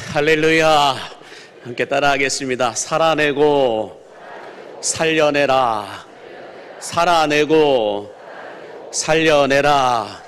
할렐루야. 함께 따라하겠습니다. 살아내고 살려내라. 살아내고 살려내라.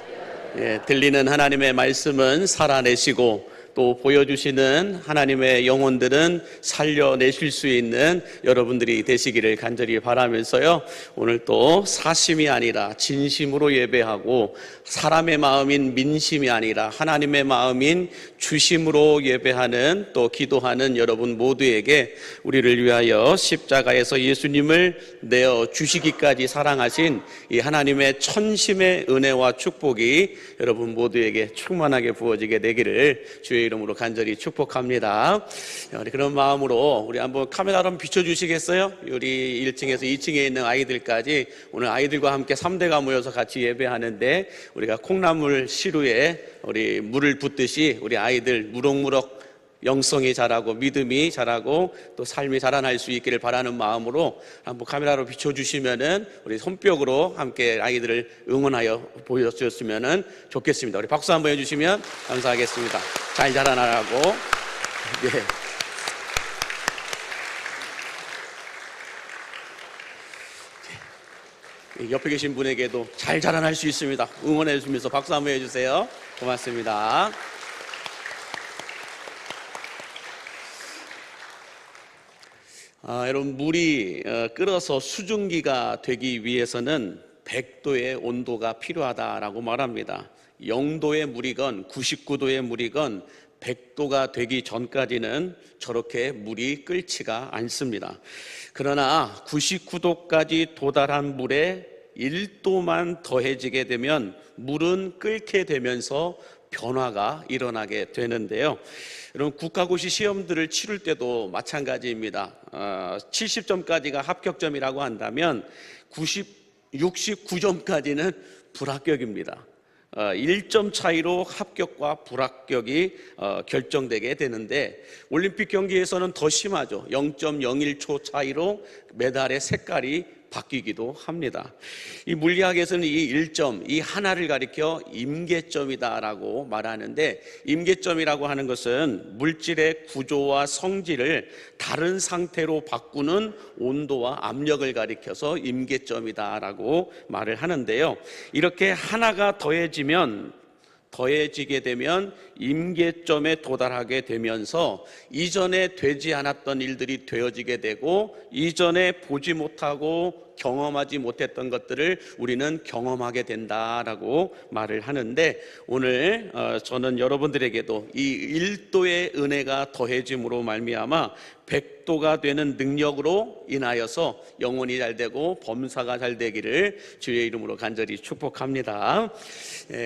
들리는 하나님의 말씀은 살아내시고 또 보여주시는 하나님의 영혼들은 살려내실 수 있는 여러분들이 되시기를 간절히 바라면서요, 오늘 또 사심이 아니라 진심으로 예배하고 사람의 마음인 민심이 아니라 하나님의 마음인 주심으로 예배하는 또 기도하는 여러분 모두에게 우리를 위하여 십자가에서 예수님을 내어 주시기까지 사랑하신 이 하나님의 천심의 은혜와 축복이 여러분 모두에게 충만하게 부어지게 되기를 주의 이름으로 간절히 축복합니다. 우리 그런 마음으로 우리 한번 카메라로 한번 비춰주시겠어요? 우리 1층에서 2층에 있는 아이들까지 오늘 아이들과 함께 3대가 모여서 같이 예배하는데 우리가 콩나물 시루에 우리 물을 붓듯이 우리 아이들 무럭무럭 영성이 자라고 믿음이 자라고 또 삶이 자라날 수 있기를 바라는 마음으로 한번 카메라로 비춰주시면은 우리 손뼉으로 함께 아이들을 응원하여 보여주셨으면 좋겠습니다. 우리 박수 한번 해주시면 감사하겠습니다. 잘 자라나라고. 네. 옆에 계신 분에게도 잘 자라날 수 있습니다. 응원해 주시면서 박수 한번 해주세요. 고맙습니다. 여러분, 물이 끓어서 수증기가 되기 위해서는 100도의 온도가 필요하다라고 말합니다. 0도의 물이건 99도의 물이건 100도가 되기 전까지는 저렇게 물이 끓지가 않습니다. 그러나 99도까지 도달한 물에 1도만 더해지게 되면 물은 끓게 되면서 변화가 일어나게 되는데요. 여러분, 국가고시 시험들을 치를 때도 마찬가지입니다. 70점까지가 합격점이라고 한다면 69점까지는 불합격입니다. 1점 차이로 합격과 불합격이 결정되게 되는데 올림픽 경기에서는 더 심하죠. 0.01초 차이로 메달의 색깔이 바뀌기도 합니다. 이 물리학에서는 이 1점, 이 하나를 가리켜 임계점이다라고 말하는데, 임계점이라고 하는 것은 물질의 구조와 성질을 다른 상태로 바꾸는 온도와 압력을 가리켜서 임계점이다라고 말을 하는데요. 이렇게 하나가 더해지게 되면 임계점에 도달하게 되면서 이전에 되지 않았던 일들이 되어지게 되고 이전에 보지 못하고 경험하지 못했던 것들을 우리는 경험하게 된다라고 말을 하는데, 오늘 저는 여러분들에게도 이 1도의 은혜가 더해짐으로 말미암아 100도가 되는 능력으로 인하여서 영혼이 잘 되고 범사가 잘 되기를 주의 이름으로 간절히 축복합니다.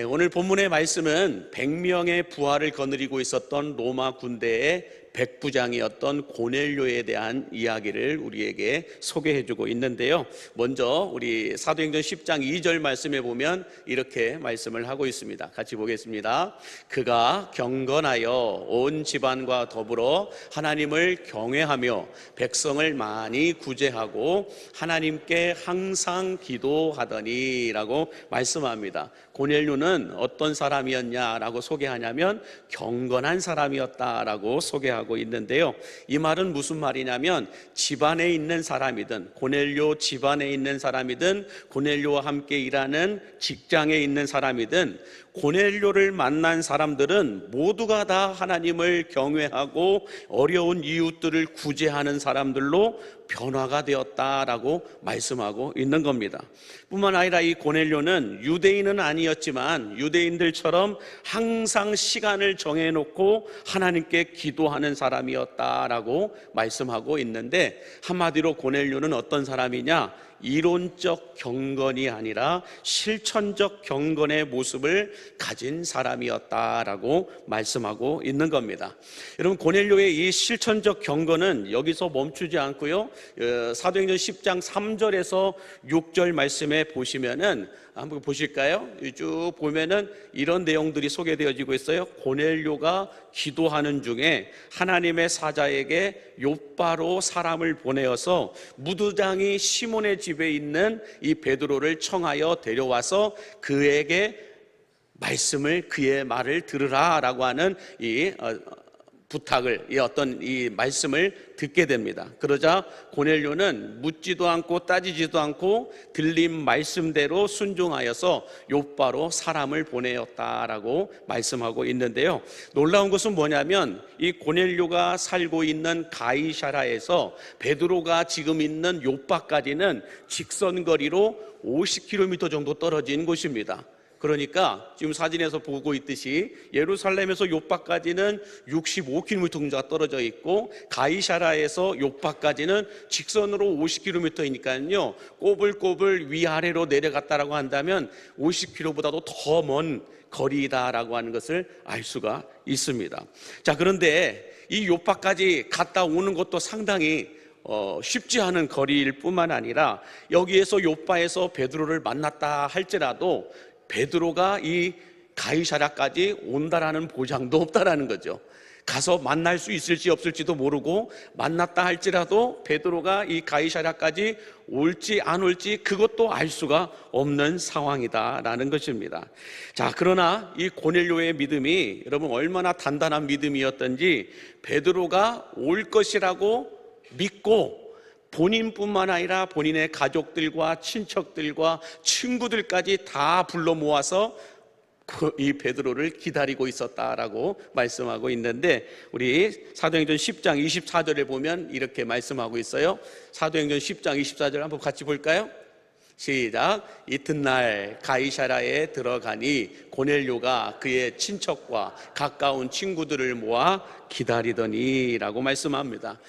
오늘 본문의 말씀은 100명의 부하를 거느리고 있었던 로마 군대의 백부장이었던 고넬료에 대한 이야기를 우리에게 소개해주고 있는데요. 먼저 우리 사도행전 10장 2절 말씀에 보면 이렇게 말씀을 하고 있습니다. 같이 보겠습니다. 그가 경건하여 온 집안과 더불어 하나님을 경외하며 백성을 많이 구제하고 하나님께 항상 기도하더니 라고 말씀합니다. 고넬료는 어떤 사람이었냐라고 소개하냐면 경건한 사람이었다라고 소개하고 있는데요. 이 말은 무슨 말이냐면 집안에 있는 사람이든 고넬료 집안에 있는 사람이든 고넬료와 함께 일하는 직장에 있는 사람이든 고넬료를 만난 사람들은 모두가 다 하나님을 경외하고 어려운 이웃들을 구제하는 사람들로 변화가 되었다라고 말씀하고 있는 겁니다. 뿐만 아니라 이 고넬료는 유대인은 아니었지만 유대인들처럼 항상 시간을 정해놓고 하나님께 기도하는 사람이었다라고 말씀하고 있는데, 한마디로 고넬료는 어떤 사람이냐? 이론적 경건이 아니라 실천적 경건의 모습을 가진 사람이었다라고 말씀하고 있는 겁니다. 여러분, 고넬료의 이 실천적 경건은 여기서 멈추지 않고요, 사도행전 10장 3절에서 6절 말씀에 보시면은 한번 보실까요? 쭉 보면은 이런 내용들이 소개되어지고 있어요. 고넬료가 기도하는 중에 하나님의 사자에게 욥바로 사람을 보내어서 무두장이 시몬의 집에 있는 이 베드로를 청하여 데려와서 그에게 말씀을, 그의 말을 들으라 라고 하는 이 부탁을, 이 말씀을 듣게 됩니다. 그러자 고넬료는 묻지도 않고 따지지도 않고 들린 말씀대로 순종하여서 욥바로 사람을 보내었다라고 말씀하고 있는데요. 놀라운 것은 뭐냐면 이 고넬료가 살고 있는 가이사라에서 베드로가 지금 있는 욥바까지는 직선거리로 50km 정도 떨어진 곳입니다. 그러니까 지금 사진에서 보고 있듯이 예루살렘에서 욥바까지는 65km 정도가 떨어져 있고 가이사라에서 욥바까지는 직선으로 50km이니까요. 꼬불꼬불 위아래로 내려갔다라고 한다면 50km보다도 더 먼 거리다라고 하는 것을 알 수가 있습니다. 자, 그런데 이 욥바까지 갔다 오는 것도 상당히 쉽지 않은 거리일 뿐만 아니라 여기에서 욥바에서 베드로를 만났다 할지라도 베드로가 이 가이사랴까지 온다라는 보장도 없다라는 거죠. 가서 만날 수 있을지 없을지도 모르고 만났다 할지라도 베드로가 이 가이사랴까지 올지 안 올지 그것도 알 수가 없는 상황이다라는 것입니다. 자, 그러나 이 고넬료의 믿음이 여러분 얼마나 단단한 믿음이었던지 베드로가 올 것이라고 믿고 본인뿐만 아니라 본인의 가족들과 친척들과 친구들까지 다 불러 모아서 이 베드로를 기다리고 있었다라고 말씀하고 있는데 우리 사도행전 10장 24절에 보면 이렇게 말씀하고 있어요. 사도행전 10장 24절 한번 같이 볼까요? 시작. 이튿날 가이사라에 들어가니 고넬료가 그의 친척과 가까운 친구들을 모아 기다리더니라고 말씀합니다.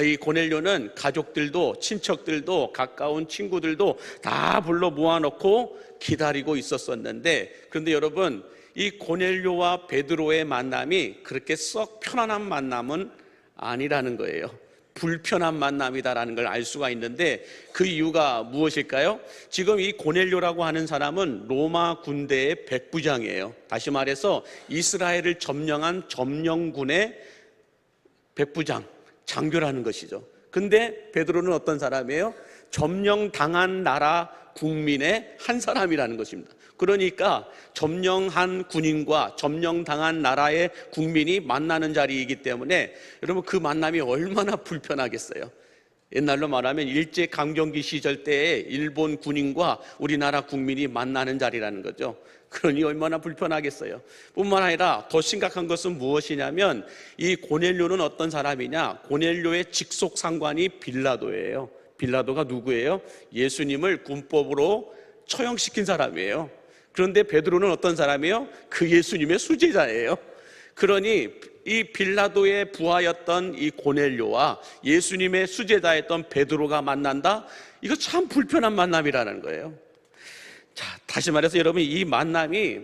이 고넬료는 가족들도 친척들도 가까운 친구들도 다 불러 모아놓고 기다리고 있었었는데, 그런데 여러분 이 고넬료와 베드로의 만남이 그렇게 썩 편안한 만남은 아니라는 거예요. 불편한 만남이다라는 걸 알 수가 있는데 그 이유가 무엇일까요? 지금 이 고넬료라고 하는 사람은 로마 군대의 백부장이에요. 다시 말해서 이스라엘을 점령한 점령군의 백부장, 장교라는 것이죠. 근데 베드로는 어떤 사람이에요? 점령당한 나라 국민의 한 사람이라는 것입니다. 그러니까 점령한 군인과 점령당한 나라의 국민이 만나는 자리이기 때문에 여러분 그 만남이 얼마나 불편하겠어요. 옛날로 말하면 일제강점기 시절 때에 일본 군인과 우리나라 국민이 만나는 자리라는 거죠. 그러니 얼마나 불편하겠어요. 뿐만 아니라 더 심각한 것은 무엇이냐면 이 고넬료는 어떤 사람이냐? 고넬료의 직속 상관이 빌라도예요. 빌라도가 누구예요? 예수님을 군법으로 처형시킨 사람이에요. 그런데 베드로는 어떤 사람이에요? 그 예수님의 수제자예요. 그러니 이 빌라도의 부하였던 이 고넬료와 예수님의 수제자였던 베드로가 만난다? 이거 참 불편한 만남이라는 거예요. 자, 다시 말해서 여러분 이 만남이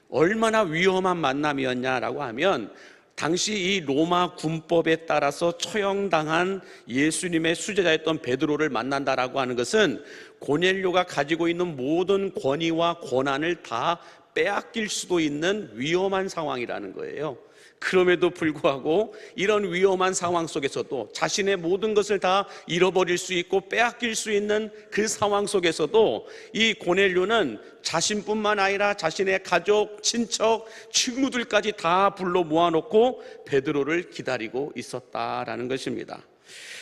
얼마나 위험한 만남이었냐라고 하면 당시 이 로마 군법에 따라서 처형당한 예수님의 수제자였던 베드로를 만난다라고 하는 것은 고넬료가 가지고 있는 모든 권위와 권한을 다 빼앗길 수도 있는 위험한 상황이라는 거예요. 그럼에도 불구하고 이런 위험한 상황 속에서도 자신의 모든 것을 다 잃어버릴 수 있고 빼앗길 수 있는 그 상황 속에서도 이 고넬료는 자신뿐만 아니라 자신의 가족, 친척, 친구들까지 다 불러 모아놓고 베드로를 기다리고 있었다라는 것입니다.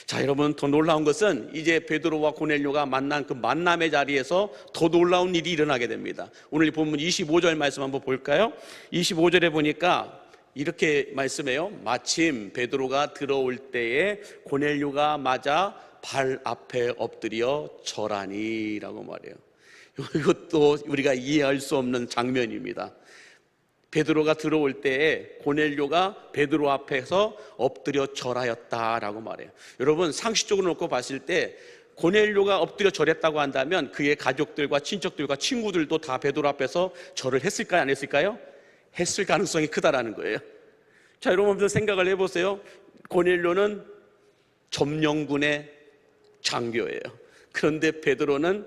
자, 여러분 더 놀라운 것은 이제 베드로와 고넬료가 만난 그 만남의 자리에서 더 놀라운 일이 일어나게 됩니다. 오늘 본문 25절 말씀 한번 볼까요? 25절에 보니까 이렇게 말씀해요. 마침 베드로가 들어올 때에 고넬료가 맞아 발 앞에 엎드려 절하니라고 말해요. 이것도 우리가 이해할 수 없는 장면입니다. 베드로가 들어올 때에 고넬료가 베드로 앞에서 엎드려 절하였다라고 말해요. 여러분 상식적으로 놓고 봤을 때 고넬료가 엎드려 절했다고 한다면 그의 가족들과 친척들과 친구들도 다 베드로 앞에서 절을 했을까요? 안 했을까요? 했을 가능성이 크다라는 거예요. 자, 여러분 한번 생각을 해보세요. 고넬료는 점령군의 장교예요. 그런데 베드로는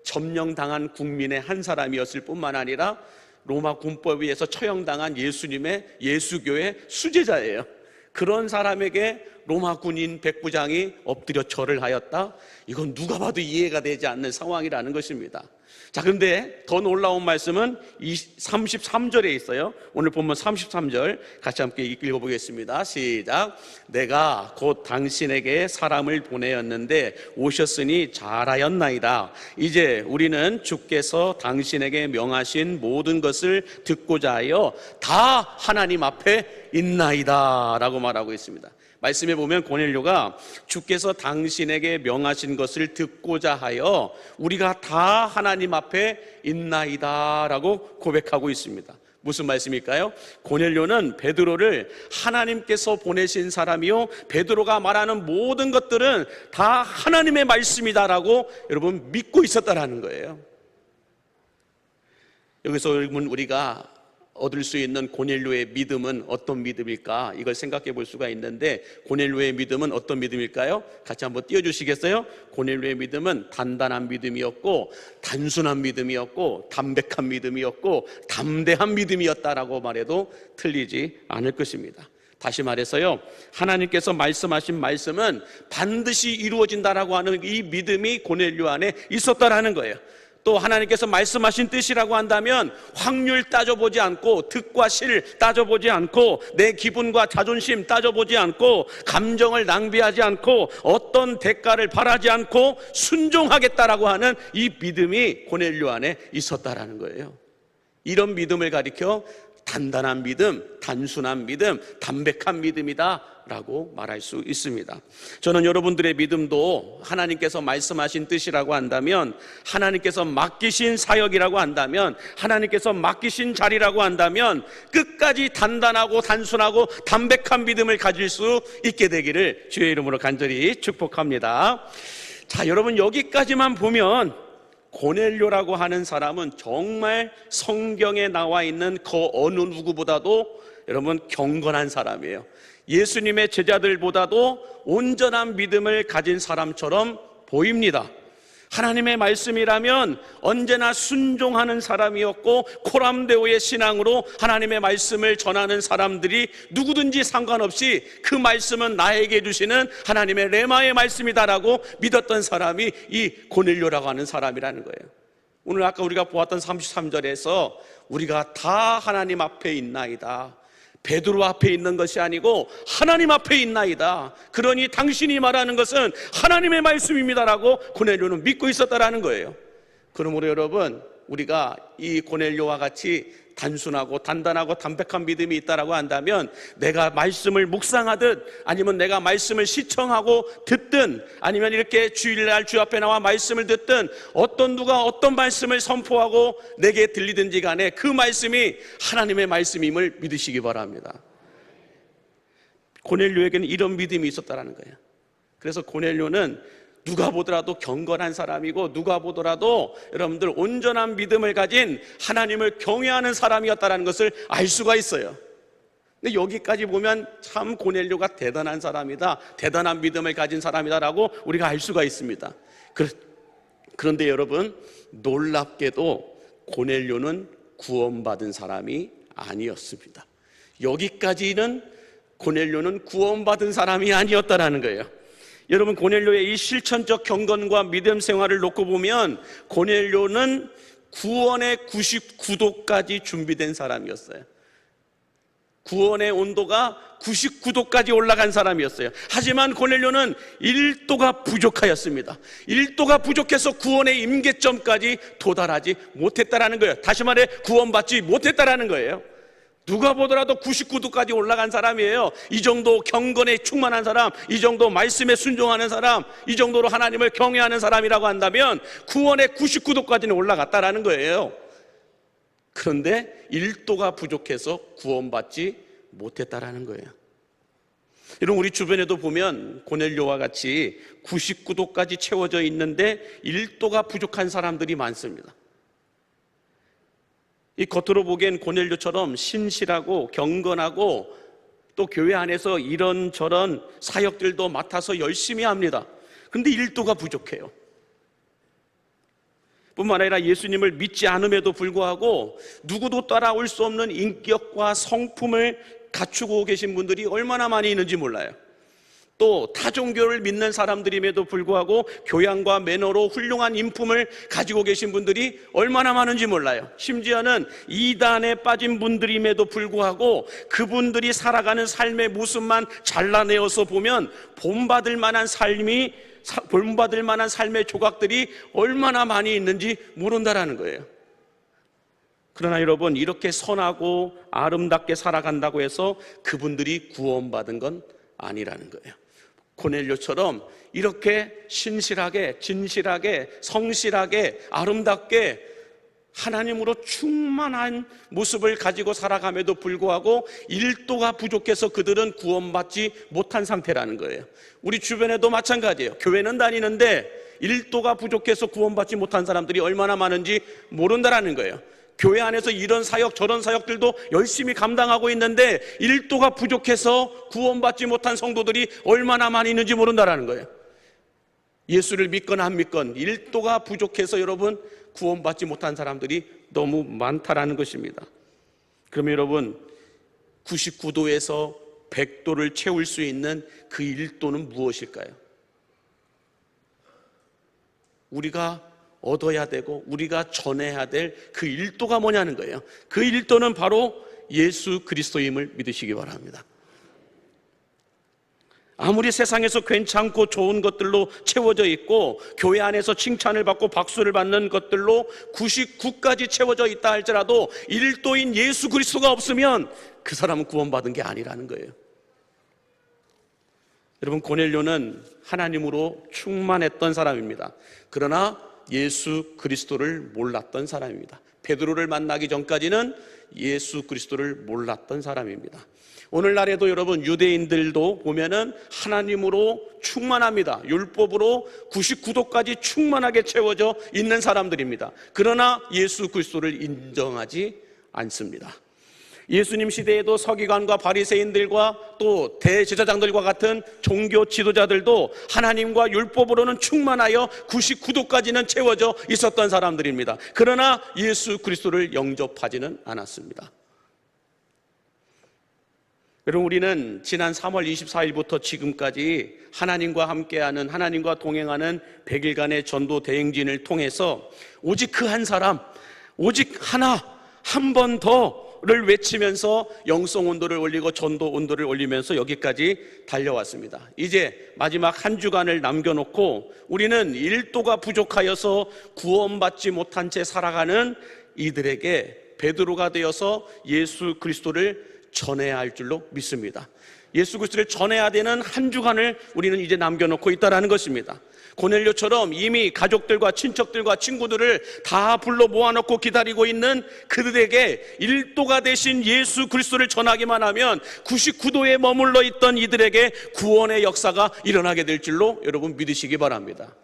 점령당한 국민의 한 사람이었을 뿐만 아니라 로마 군법에 의해서 처형당한 예수님의 예수교의 수제자예요. 그런 사람에게 로마 군인 백부장이 엎드려 절을 하였다? 이건 누가 봐도 이해가 되지 않는 상황이라는 것입니다. 자, 그런데 더 놀라운 말씀은 33절에 있어요. 오늘 본문 33절 같이 함께 읽어보겠습니다. 시작. 내가 곧 당신에게 사람을 보내었는데 오셨으니 잘하였나이다. 이제 우리는 주께서 당신에게 명하신 모든 것을 듣고자 하여 다 하나님 앞에 있나이다 라고 말하고 있습니다. 말씀에 보면 고넬료가 주께서 당신에게 명하신 것을 듣고자 하여 우리가 다 하나님 앞에 있나이다 라고 고백하고 있습니다. 무슨 말씀일까요? 고넬료는 베드로를 하나님께서 보내신 사람이요, 베드로가 말하는 모든 것들은 다 하나님의 말씀이다라고 여러분 믿고 있었다라는 거예요. 여기서 여러분 우리가 얻을 수 있는 고넬료의 믿음은 어떤 믿음일까? 이걸 생각해 볼 수가 있는데, 고넬료의 믿음은 어떤 믿음일까요? 같이 한번 띄워주시겠어요? 고넬료의 믿음은 단단한 믿음이었고, 단순한 믿음이었고, 담백한 믿음이었고, 담대한 믿음이었다라고 말해도 틀리지 않을 것입니다. 다시 말해서요, 하나님께서 말씀하신 말씀은 반드시 이루어진다라고 하는 이 믿음이 고넬료 안에 있었다라는 거예요. 또 하나님께서 말씀하신 뜻이라고 한다면 확률 따져보지 않고, 득과 실 따져보지 않고, 내 기분과 자존심 따져보지 않고, 감정을 낭비하지 않고, 어떤 대가를 바라지 않고 순종하겠다라고 하는 이 믿음이 고넬료 안에 있었다라는 거예요. 이런 믿음을 가리켜 단단한 믿음, 단순한 믿음, 담백한 믿음이다 라고 말할 수 있습니다. 저는 여러분들의 믿음도 하나님께서 말씀하신 뜻이라고 한다면, 하나님께서 맡기신 사역이라고 한다면, 하나님께서 맡기신 자리라고 한다면 끝까지 단단하고 단순하고 담백한 믿음을 가질 수 있게 되기를 주의 이름으로 간절히 축복합니다. 자, 여러분 여기까지만 보면 고넬료라고 하는 사람은 정말 성경에 나와 있는 그 어느 누구보다도 여러분 경건한 사람이에요. 예수님의 제자들보다도 온전한 믿음을 가진 사람처럼 보입니다. 하나님의 말씀이라면 언제나 순종하는 사람이었고, 코람데오의 신앙으로 하나님의 말씀을 전하는 사람들이 누구든지 상관없이 그 말씀은 나에게 주시는 하나님의 레마의 말씀이다라고 믿었던 사람이 이 고넬료라고 하는 사람이라는 거예요. 오늘 아까 우리가 보았던 33절에서 우리가 다 하나님 앞에 있나이다, 베드로 앞에 있는 것이 아니고 하나님 앞에 있나이다, 그러니 당신이 말하는 것은 하나님의 말씀입니다라고 고넬료는 믿고 있었다라는 거예요. 그러므로 여러분, 우리가 이 고넬료와 같이 단순하고 단단하고 담백한 믿음이 있다라고 한다면, 내가 말씀을 묵상하듯 아니면 내가 말씀을 시청하고 듣든 아니면 이렇게 주일날 주 앞에 나와 말씀을 듣든, 어떤 누가 어떤 말씀을 선포하고 내게 들리든지 간에 그 말씀이 하나님의 말씀임을 믿으시기 바랍니다. 고넬료에게는 이런 믿음이 있었다라는 거예요. 그래서 고넬료는 누가 보더라도 경건한 사람이고, 누가 보더라도 여러분들 온전한 믿음을 가진 하나님을 경외하는 사람이었다는 것을 알 수가 있어요. 근데 여기까지 보면 참 고넬료가 대단한 사람이다, 대단한 믿음을 가진 사람이다라고 우리가 알 수가 있습니다. 그런데 여러분, 놀랍게도 고넬료는 구원받은 사람이 아니었습니다. 여기까지는 고넬료는 구원받은 사람이 아니었다라는 거예요. 여러분, 고넬료의 이 실천적 경건과 믿음 생활을 놓고 보면 고넬료는 구원의 99도까지 준비된 사람이었어요. 구원의 온도가 99도까지 올라간 사람이었어요. 하지만 고넬료는 1도가 부족하였습니다. 1도가 부족해서 구원의 임계점까지 도달하지 못했다라는 거예요. 다시 말해 구원받지 못했다라는 거예요. 누가 보더라도 99도까지 올라간 사람이에요. 이 정도 경건에 충만한 사람, 이 정도 말씀에 순종하는 사람, 이 정도로 하나님을 경외하는 사람이라고 한다면 구원의 99도까지는 올라갔다라는 거예요. 그런데 1도가 부족해서 구원받지 못했다라는 거예요. 여러분, 우리 주변에도 보면 고넬료와 같이 99도까지 채워져 있는데 1도가 부족한 사람들이 많습니다. 이 겉으로 보기엔 고넬료처럼 신실하고 경건하고 또 교회 안에서 이런저런 사역들도 맡아서 열심히 합니다. 그런데 1도가 부족해요. 뿐만 아니라 예수님을 믿지 않음에도 불구하고 누구도 따라올 수 없는 인격과 성품을 갖추고 계신 분들이 얼마나 많이 있는지 몰라요. 또 타종교를 믿는 사람들임에도 불구하고 교양과 매너로 훌륭한 인품을 가지고 계신 분들이 얼마나 많은지 몰라요. 심지어는 이단에 빠진 분들임에도 불구하고 그분들이 살아가는 삶의 모습만 잘라내어서 보면 본받을 만한 삶의 조각들이 얼마나 많이 있는지 모른다라는 거예요. 그러나 여러분, 이렇게 선하고 아름답게 살아간다고 해서 그분들이 구원받은 건 아니라는 거예요. 고넬료처럼 이렇게 신실하게, 진실하게, 성실하게, 아름답게 하나님으로 충만한 모습을 가지고 살아감에도 불구하고 일도가 부족해서 그들은 구원받지 못한 상태라는 거예요. 우리 주변에도 마찬가지예요. 교회는 다니는데 일도가 부족해서 구원받지 못한 사람들이 얼마나 많은지 모른다라는 거예요. 교회 안에서 이런 사역 저런 사역들도 열심히 감당하고 있는데 일도가 부족해서 구원받지 못한 성도들이 얼마나 많이 있는지 모른다라는 거예요. 예수를 믿건 안 믿건 일도가 부족해서 여러분 구원받지 못한 사람들이 너무 많다라는 것입니다. 그러면 여러분, 99도에서 100도를 채울 수 있는 그 일도는 무엇일까요? 우리가 얻어야 되고 우리가 전해야 될 그 일도가 뭐냐는 거예요. 그 일도는 바로 예수 그리스도임을 믿으시기 바랍니다. 아무리 세상에서 괜찮고 좋은 것들로 채워져 있고 교회 안에서 칭찬을 받고 박수를 받는 것들로 99까지 채워져 있다 할지라도 일도인 예수 그리스도가 없으면 그 사람은 구원받은 게 아니라는 거예요. 여러분, 고넬료는 하나님으로 충만했던 사람입니다. 그러나 예수 그리스도를 몰랐던 사람입니다. 베드로를 만나기 전까지는 예수 그리스도를 몰랐던 사람입니다. 오늘날에도 여러분, 유대인들도 보면은 하나님으로 충만합니다. 율법으로 99도까지 충만하게 채워져 있는 사람들입니다. 그러나 예수 그리스도를 인정하지 않습니다. 예수님 시대에도 서기관과 바리새인들과 또 대제사장들과 같은 종교 지도자들도 하나님과 율법으로는 충만하여 99도까지는 채워져 있었던 사람들입니다. 그러나 예수 그리스도를 영접하지는 않았습니다. 여러분, 우리는 지난 3월 24일부터 지금까지 하나님과 함께하는, 하나님과 동행하는 100일간의 전도 대행진을 통해서 오직 그 한 사람, 오직 하나, 한 번 더를 외치면서 영성 온도를 올리고 전도 온도를 올리면서 여기까지 달려왔습니다. 이제 마지막 한 주간을 남겨놓고 우리는 1도가 부족하여서 구원받지 못한 채 살아가는 이들에게 베드로가 되어서 예수 그리스도를 전해야 할 줄로 믿습니다. 예수 그리스도를 전해야 되는 한 주간을 우리는 이제 남겨놓고 있다는 것입니다. 고넬료처럼 이미 가족들과 친척들과 친구들을 다 불러 모아놓고 기다리고 있는 그들에게 1도가 되신 예수 그리스도를 전하기만 하면 99도에 머물러 있던 이들에게 구원의 역사가 일어나게 될 줄로 여러분 믿으시기 바랍니다.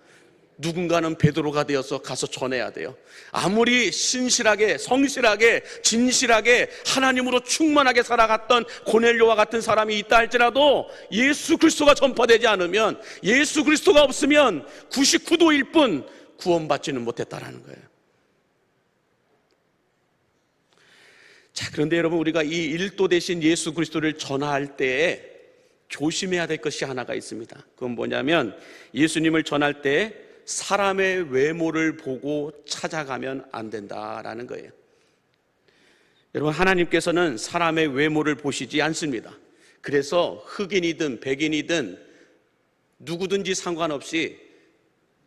누군가는 베드로가 되어서 가서 전해야 돼요. 아무리 신실하게, 성실하게, 진실하게 하나님으로 충만하게 살아갔던 고넬료와 같은 사람이 있다 할지라도 예수 그리스도가 전파되지 않으면, 예수 그리스도가 없으면 99도일 뿐 구원받지는 못했다라는 거예요. 자, 그런데 여러분, 우리가 이 1도 대신 예수 그리스도를 전할 때에 조심해야 될 것이 하나가 있습니다. 그건 뭐냐면, 예수님을 전할 때 사람의 외모를 보고 찾아가면 안 된다라는 거예요. 여러분, 하나님께서는 사람의 외모를 보시지 않습니다. 그래서 흑인이든 백인이든 누구든지 상관없이,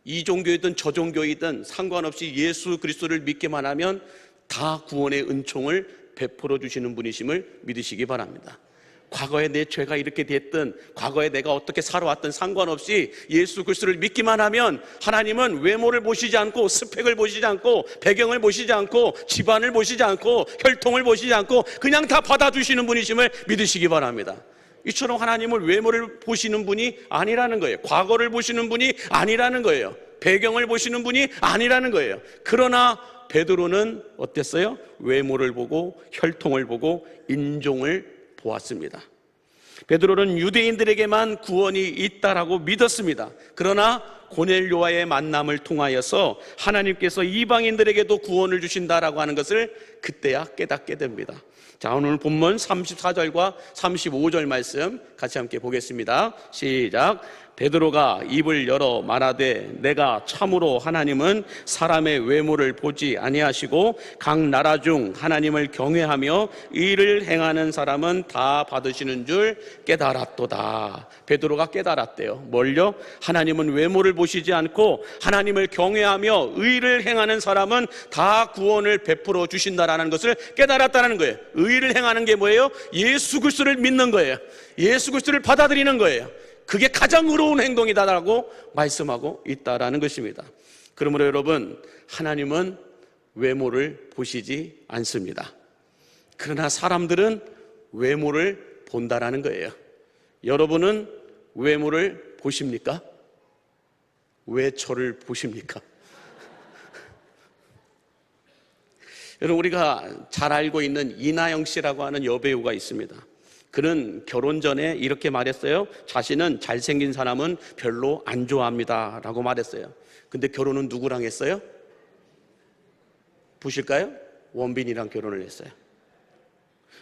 이 종교이든 저 종교이든 상관없이 예수 그리스도를 믿기만 하면 다 구원의 은총을 베풀어 주시는 분이심을 믿으시기 바랍니다. 과거에 내 죄가 이렇게 됐든, 과거에 내가 어떻게 살아왔든 상관없이 예수 그리스도를 믿기만 하면 하나님은 외모를 보시지 않고, 스펙을 보시지 않고, 배경을 보시지 않고, 집안을 보시지 않고, 혈통을 보시지 않고 그냥 다 받아주시는 분이심을 믿으시기 바랍니다. 이처럼 하나님을 외모를 보시는 분이 아니라는 거예요. 과거를 보시는 분이 아니라는 거예요. 배경을 보시는 분이 아니라는 거예요. 그러나 베드로는 어땠어요? 외모를 보고, 혈통을 보고, 인종을 보았습니다. 베드로는 유대인들에게만 구원이 있다라고 믿었습니다. 그러나 고넬료와의 만남을 통하여서 하나님께서 이방인들에게도 구원을 주신다라고 하는 것을 그때야 깨닫게 됩니다. 자, 오늘 본문 34절과 35절 말씀 같이 함께 보겠습니다. 시작. 베드로가 입을 열어 말하되 내가 참으로 하나님은 사람의 외모를 보지 아니하시고 각 나라 중 하나님을 경외하며 의를 행하는 사람은 다 받으시는 줄 깨달았도다. 베드로가 깨달았대요. 뭘요? 하나님은 외모를 보시지 않고 하나님을 경외하며 의를 행하는 사람은 다 구원을 베풀어 주신다라는 것을 깨달았다는 거예요. 의를 행하는 게 뭐예요? 예수 그리스도를 믿는 거예요. 예수 그리스도를 받아들이는 거예요. 그게 가장 의로운 행동이다라고 말씀하고 있다라는 것입니다. 그러므로 여러분, 하나님은 외모를 보시지 않습니다. 그러나 사람들은 외모를 본다라는 거예요. 여러분은 외모를 보십니까? 왜 저를 보십니까? 여러분, 우리가 잘 알고 있는 이나영 씨라고 하는 여배우가 있습니다. 그는 결혼 전에 이렇게 말했어요. 자신은 잘생긴 사람은 별로 안 좋아합니다 라고 말했어요. 근데 결혼은 누구랑 했어요? 보실까요? 원빈이랑 결혼을 했어요.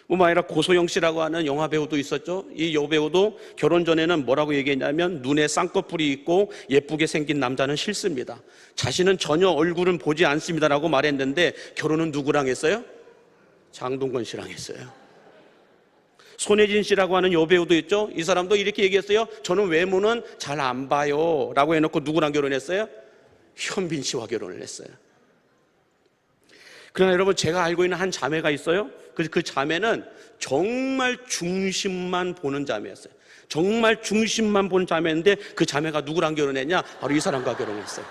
뿐만 아니라 고소영 씨라고 하는 영화 배우도 있었죠. 이 여배우도 결혼 전에는 뭐라고 얘기했냐면 눈에 쌍꺼풀이 있고 예쁘게 생긴 남자는 싫습니다. 자신은 전혀 얼굴은 보지 않습니다라고 말했는데 결혼은 누구랑 했어요? 장동건 씨랑 했어요. 손예진 씨라고 하는 여배우도 있죠. 이 사람도 이렇게 얘기했어요. 저는 외모는 잘 안 봐요 라고 해놓고 누구랑 결혼했어요? 현빈 씨와 결혼을 했어요. 그러나 여러분, 제가 알고 있는 한 자매가 있어요. 그 자매는 정말 중심만 보는 자매였어요. 정말 중심만 보는 자매인데 그 자매가 누구랑 결혼했냐? 바로 이 사람과 결혼했어요.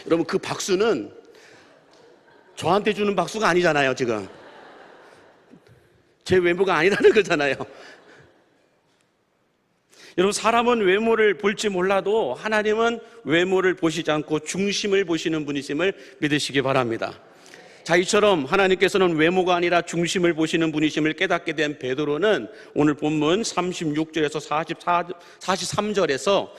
여러분, 그 박수는 저한테 주는 박수가 아니잖아요. 지금 제 외모가 아니라는 거잖아요. 여러분, 사람은 외모를 볼지 몰라도 하나님은 외모를 보시지 않고 중심을 보시는 분이심을 믿으시기 바랍니다. 자, 이처럼 하나님께서는 외모가 아니라 중심을 보시는 분이심을 깨닫게 된 베드로는 오늘 본문 36절에서 43절에서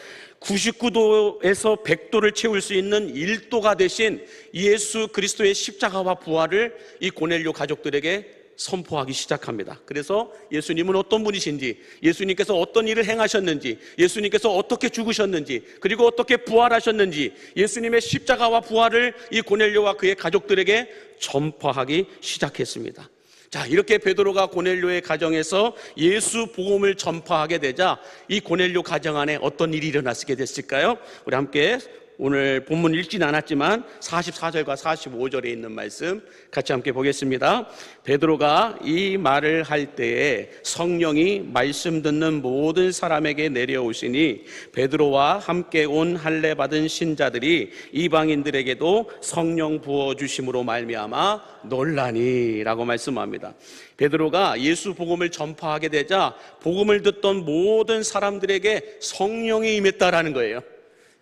99도에서 100도를 채울 수 있는 1도가 되신 예수 그리스도의 십자가와 부활을 이 고넬료 가족들에게 선포하기 시작합니다. 그래서 예수님은 어떤 분이신지, 예수님께서 어떤 일을 행하셨는지, 예수님께서 어떻게 죽으셨는지, 그리고 어떻게 부활하셨는지, 예수님의 십자가와 부활을 이 고넬료와 그의 가족들에게 전파하기 시작했습니다. 자, 이렇게 베드로가 고넬료의 가정에서 예수 복음을 전파하게 되자 이 고넬료 가정 안에 어떤 일이 일어나게 됐을까요? 우리 함께 오늘 본문 읽진 않았지만 44절과 45절에 있는 말씀 같이 함께 보겠습니다. 베드로가 이 말을 할 때에 성령이 말씀 듣는 모든 사람에게 내려오시니 베드로와 함께 온 할례 받은 신자들이 이방인들에게도 성령 부어주심으로 말미암아 놀라니라고 말씀합니다. 베드로가 예수 복음을 전파하게 되자 복음을 듣던 모든 사람들에게 성령이 임했다라는 거예요.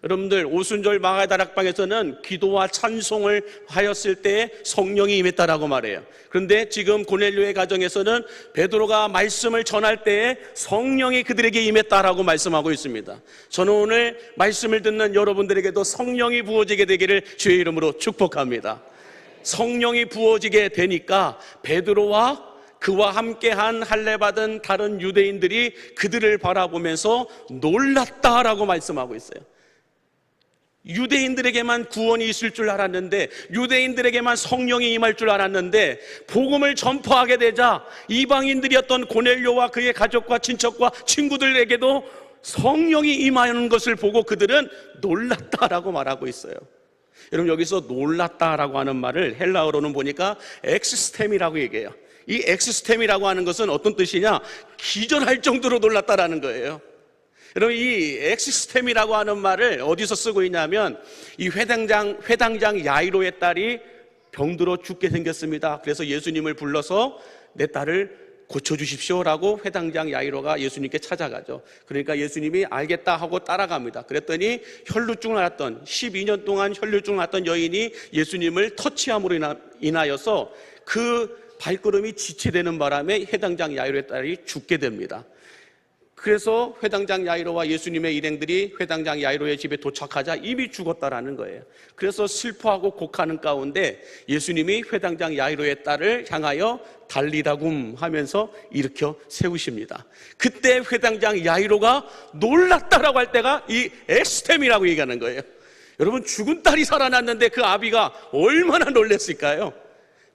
여러분들, 오순절 마가의 다락방에서는 기도와 찬송을 하였을 때 성령이 임했다라고 말해요. 그런데 지금 고넬료의 가정에서는 베드로가 말씀을 전할 때에 성령이 그들에게 임했다라고 말씀하고 있습니다. 저는 오늘 말씀을 듣는 여러분들에게도 성령이 부어지게 되기를 주의 이름으로 축복합니다. 성령이 부어지게 되니까 베드로와 그와 함께한 할례 받은 다른 유대인들이 그들을 바라보면서 놀랐다라고 말씀하고 있어요. 유대인들에게만 구원이 있을 줄 알았는데, 유대인들에게만 성령이 임할 줄 알았는데, 복음을 전파하게 되자 이방인들이었던 고넬료와 그의 가족과 친척과 친구들에게도 성령이 임하는 것을 보고 그들은 놀랐다라고 말하고 있어요. 여러분, 여기서 놀랐다라고 하는 말을 헬라어로는 보니까 엑스스템이라고 얘기해요. 이 엑스스템이라고 하는 것은 어떤 뜻이냐? 기절할 정도로 놀랐다라는 거예요. 여러분, 이 엑시스템이라고 하는 말을 어디서 쓰고 있냐면 이 회당장 야이로의 딸이 병들어 죽게 생겼습니다. 그래서 예수님을 불러서 내 딸을 고쳐주십시오라고 회당장 야이로가 예수님께 찾아가죠. 그러니까 예수님이 알겠다 하고 따라갑니다. 그랬더니 혈루증을 앓았던 12년 동안 혈루증을 앓았던 여인이 예수님을 터치함으로 인하여서 그 발걸음이 지체되는 바람에 회당장 야이로의 딸이 죽게 됩니다. 그래서 회당장 야이로와 예수님의 일행들이 회당장 야이로의 집에 도착하자 이미 죽었다라는 거예요. 그래서 슬퍼하고 곡하는 가운데 예수님이 회당장 야이로의 딸을 향하여 달리다굼 하면서 일으켜 세우십니다. 그때 회당장 야이로가 놀랐다라고 할 때가 이 엑스템이라고 얘기하는 거예요. 여러분, 죽은 딸이 살아났는데 그 아비가 얼마나 놀랐을까요?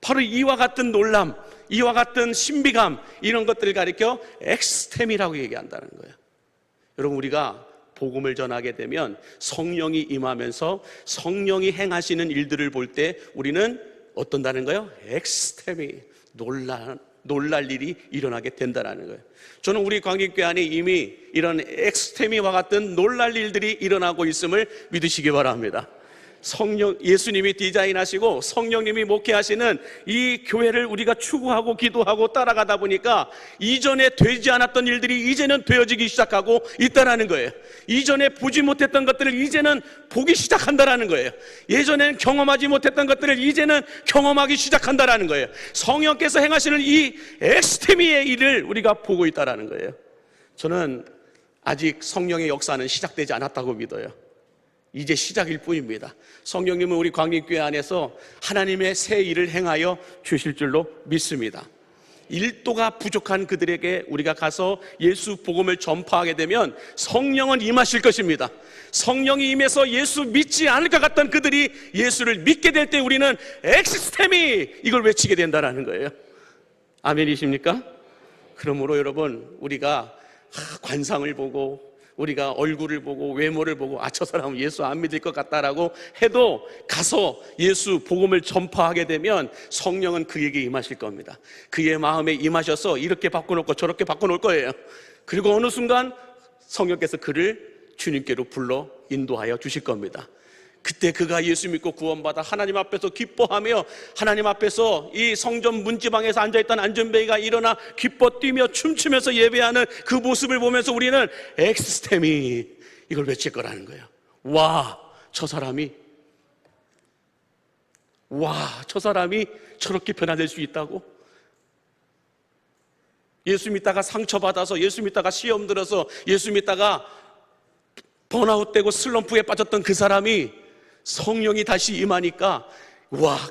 바로 이와 같은 놀람, 이와 같은 신비감, 이런 것들을 가리켜 엑스템이라고 얘기한다는 거예요. 여러분, 우리가 복음을 전하게 되면 성령이 임하면서 성령이 행하시는 일들을 볼 때 우리는 어떤다는 거예요? 엑스템이 놀랄 일이 일어나게 된다는 거예요. 저는 우리 광역교회 안에 이미 이런 엑스템이와 같은 놀랄 일들이 일어나고 있음을 믿으시기 바랍니다. 예수님이 디자인하시고 성령님이 목회하시는 이 교회를 우리가 추구하고 기도하고 따라가다 보니까 이전에 되지 않았던 일들이 이제는 되어지기 시작하고 있다는 거예요. 이전에 보지 못했던 것들을 이제는 보기 시작한다는 거예요. 예전에는 경험하지 못했던 것들을 이제는 경험하기 시작한다는 거예요. 성령께서 행하시는 이 엑스테미의 일을 우리가 보고 있다는 거예요. 저는 아직 성령의 역사는 시작되지 않았다고 믿어요. 이제 시작일 뿐입니다. 성령님은 우리 광림교회 안에서 하나님의 새 일을 행하여 주실 줄로 믿습니다. 1도가 부족한 그들에게 우리가 가서 예수 복음을 전파하게 되면 성령은 임하실 것입니다. 성령이 임해서 예수 믿지 않을 것 같던 그들이 예수를 믿게 될 때 우리는 엑스템이 이걸 외치게 된다는 거예요. 아멘이십니까? 그러므로 여러분, 우리가 관상을 보고 우리가 얼굴을 보고 외모를 보고 저 사람은 예수 안 믿을 것 같다라고 해도 가서 예수 복음을 전파하게 되면 성령은 그에게 임하실 겁니다. 그의 마음에 임하셔서 이렇게 바꿔놓고 저렇게 바꿔놓을 거예요. 그리고 어느 순간 성령께서 그를 주님께로 불러 인도하여 주실 겁니다. 그때 그가 예수 믿고 구원받아 하나님 앞에서 기뻐하며 하나님 앞에서 이 성전 문지방에서 앉아있던 안전뱅이가 일어나 기뻐 뛰며 춤추면서 예배하는 그 모습을 보면서 우리는 엑스템이 이걸 외칠 거라는 거예요. 와, 저 사람이 저렇게 변화될 수 있다고? 예수 믿다가 상처받아서, 예수 믿다가 시험 들어서, 예수 믿다가 번아웃되고 슬럼프에 빠졌던 그 사람이 성령이 다시 임하니까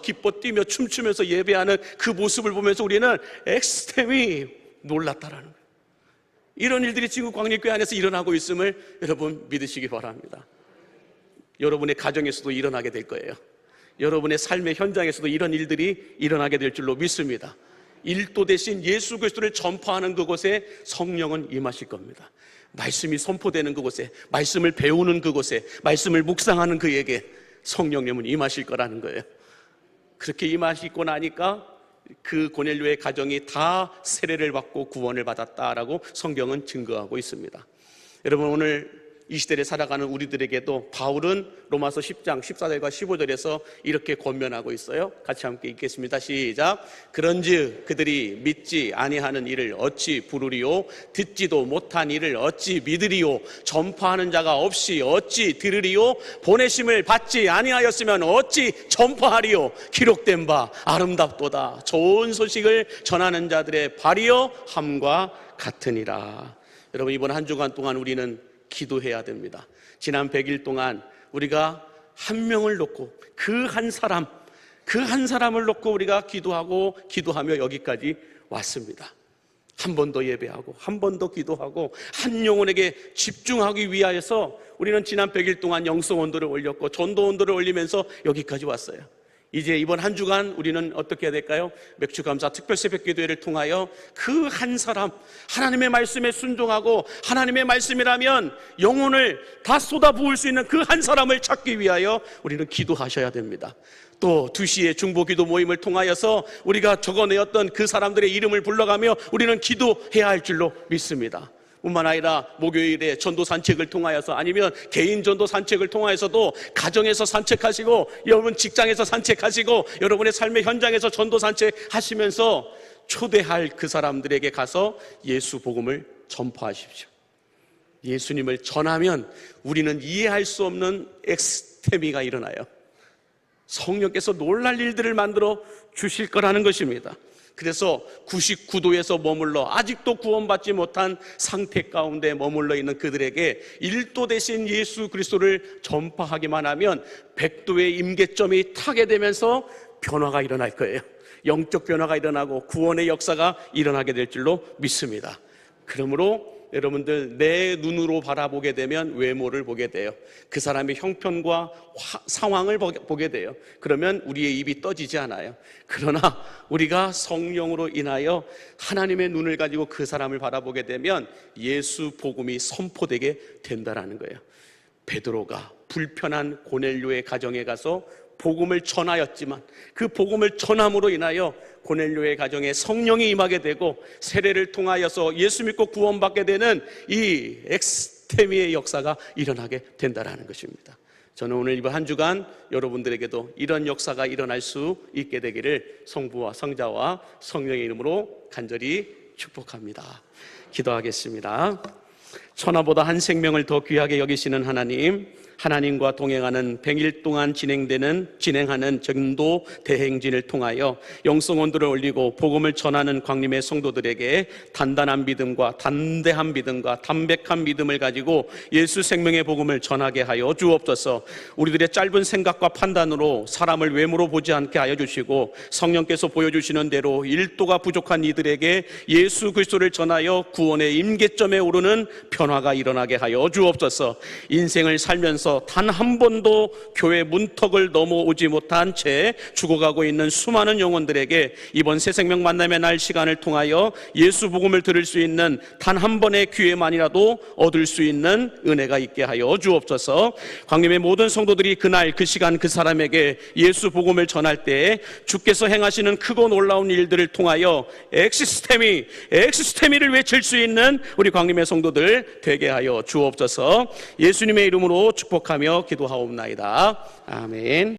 기뻐 뛰며 춤추면서 예배하는 그 모습을 보면서 우리는 엑스템이 놀랐다라는 거예요. 이런 일들이 지금 광림교회 안에서 일어나고 있음을 여러분 믿으시기 바랍니다. 여러분의 가정에서도 일어나게 될 거예요. 여러분의 삶의 현장에서도 이런 일들이 일어나게 될 줄로 믿습니다. 1도 대신 예수 그리스도를 전파하는 그곳에 성령은 임하실 겁니다. 말씀이 선포되는 그곳에, 말씀을 배우는 그곳에, 말씀을 묵상하는 그에게 성령님은 임하실 거라는 거예요. 그렇게 임하시고 나니까 그 고넬료의 가정이 다 세례를 받고 구원을 받았다라고 성경은 증거하고 있습니다. 여러분, 오늘 이 시대를 살아가는 우리들에게도 바울은 로마서 10장 14절과 15절에서 이렇게 권면하고 있어요. 같이 함께 읽겠습니다. 시작. 그런즉 그들이 믿지 아니하는 일을 어찌 부르리요? 듣지도 못한 일을 어찌 믿으리요? 전파하는 자가 없이 어찌 들으리요? 보내심을 받지 아니하였으면 어찌 전파하리요? 기록된 바 아름답도다. 좋은 소식을 전하는 자들의 발이여 함과 같으니라. 여러분, 이번 한 주간 동안 우리는 기도해야 됩니다. 지난 100일 동안 우리가 한 명을 놓고 그 한 사람을 놓고 우리가 기도하며 여기까지 왔습니다. 한 번 더 예배하고 한 번 더 기도하고 한 영혼에게 집중하기 위하여서 우리는 지난 100일 동안 영성 온도를 올렸고 전도 온도를 올리면서 여기까지 왔어요. 이제 이번 한 주간 우리는 어떻게 해야 될까요? 맥주감사 특별 새벽기도회를 통하여 그 한 사람, 하나님의 말씀에 순종하고 하나님의 말씀이라면 영혼을 다 쏟아부을 수 있는 그 한 사람을 찾기 위하여 우리는 기도하셔야 됩니다. 또 2시에 중보기도 모임을 통하여서 우리가 적어내었던 그 사람들의 이름을 불러가며 우리는 기도해야 할 줄로 믿습니다. 뿐만 아니라 목요일에 전도 산책을 통하여서 아니면 개인 전도 산책을 통하여서도 가정에서 산책하시고 여러분 직장에서 산책하시고 여러분의 삶의 현장에서 전도 산책하시면서 초대할 그 사람들에게 가서 예수 복음을 전파하십시오. 예수님을 전하면 우리는 이해할 수 없는 엑스테미가 일어나요. 성령께서 놀랄 일들을 만들어 주실 거라는 것입니다. 그래서 99도에서 머물러 아직도 구원받지 못한 상태 가운데 머물러 있는 그들에게 1도 대신 예수 그리스도를 전파하기만 하면 100도의 임계점이 타게 되면서 변화가 일어날 거예요. 영적 변화가 일어나고 구원의 역사가 일어나게 될 줄로 믿습니다. 그러므로 여러분들, 내 눈으로 바라보게 되면 외모를 보게 돼요. 그 사람의 형편과 상황을 보게 돼요. 그러면 우리의 입이 떠지지 않아요. 그러나 우리가 성령으로 인하여 하나님의 눈을 가지고 그 사람을 바라보게 되면 예수 복음이 선포되게 된다라는 거예요. 베드로가 불편한 고넬료의 가정에 가서 복음을 전하였지만 그 복음을 전함으로 인하여 고넬료의 가정에 성령이 임하게 되고 세례를 통하여서 예수 믿고 구원받게 되는 이 엑스테미의 역사가 일어나게 된다는 것입니다. 저는 오늘 이번 한 주간 여러분들에게도 이런 역사가 일어날 수 있게 되기를 성부와 성자와 성령의 이름으로 간절히 축복합니다. 기도하겠습니다. 천하보다 한 생명을 더 귀하게 여기시는 하나님, 하나님과 동행하는 100일 동안 진행하는 전도 대행진을 통하여 영성원들을 올리고 복음을 전하는 광림의 성도들에게 단단한 믿음과 담대한 믿음과 담백한 믿음을 가지고 예수 생명의 복음을 전하게 하여 주옵소서. 우리들의 짧은 생각과 판단으로 사람을 외모로 보지 않게 하여 주시고 성령께서 보여주시는 대로 1도가 부족한 이들에게 예수 그리스도를 전하여 구원의 임계점에 오르는 변화가 일어나게 하여 주옵소서. 인생을 살면서 단 한 번도 교회 문턱을 넘어오지 못한 채 죽어가고 있는 수많은 영혼들에게 이번 새생명 만남의 날 시간을 통하여 예수 복음을 들을 수 있는 단 한 번의 기회만이라도 얻을 수 있는 은혜가 있게 하여 주옵소서. 광림의 모든 성도들이 그날 그 시간 그 사람에게 예수 복음을 전할 때 주께서 행하시는 크고 놀라운 일들을 통하여 엑시스테미를 외칠 수 있는 우리 광림의 성도들 되게 하여 주옵소서. 예수님의 이름으로 축복하며 기도하옵나이다. 아멘.